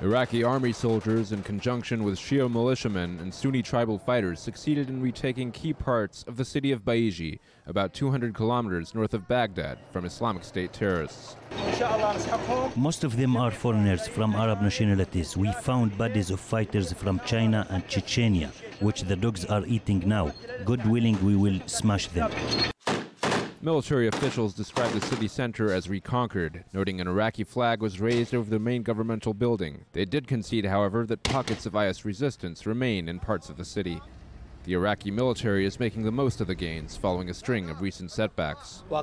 Iraqi army soldiers, in conjunction with Shia militiamen and Sunni tribal fighters, succeeded in retaking key parts of the city of Baiji, about 200 kilometers north of Baghdad, from Islamic State terrorists. Most of them are foreigners from Arab nationalities. We found bodies of fighters from China and Chechnya, which the dogs are eating now. God willing, we will smash them. Military officials described the city center as reconquered, noting an Iraqi flag was raised over the main governmental building. They did concede, however, that pockets of IS resistance remain in parts of the city. The Iraqi military is making the most of the gains following a string of recent setbacks. The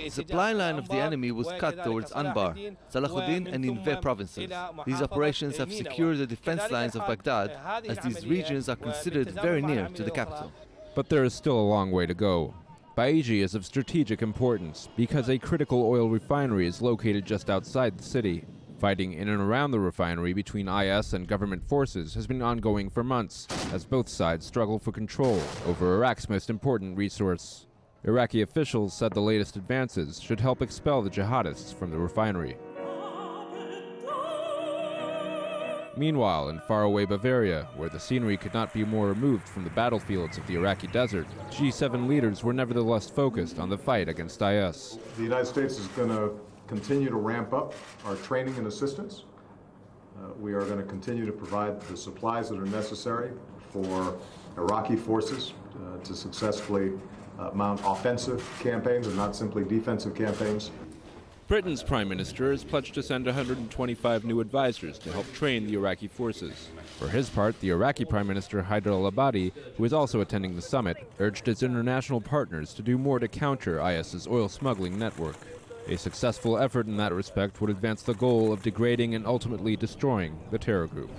supply line of the enemy was cut towards Anbar, Salahuddin and Nineveh provinces. These operations have secured the defense lines of Baghdad, as these regions are considered very near to the capital. But there is still a long way to go. Baiji is of strategic importance because a critical oil refinery is located just outside the city. Fighting in and around the refinery between IS and government forces has been ongoing for months, as both sides struggle for control over Iraq's most important resource. Iraqi officials said the latest advances should help expel the jihadists from the refinery. Meanwhile, in faraway Bavaria, where the scenery could not be more removed from the battlefields of the Iraqi desert, G7 leaders were nevertheless focused on the fight against IS. The United States is going to continue to ramp up our training and assistance. We are going to continue to provide the supplies that are necessary for Iraqi forces to successfully mount offensive campaigns and not simply defensive campaigns. Britain's Prime Minister has pledged to send 125 new advisors to help train the Iraqi forces. For his part, the Iraqi Prime Minister Haider al-Abadi, who is also attending the summit, urged its international partners to do more to counter IS's oil smuggling network. A successful effort in that respect would advance the goal of degrading and ultimately destroying the terror group.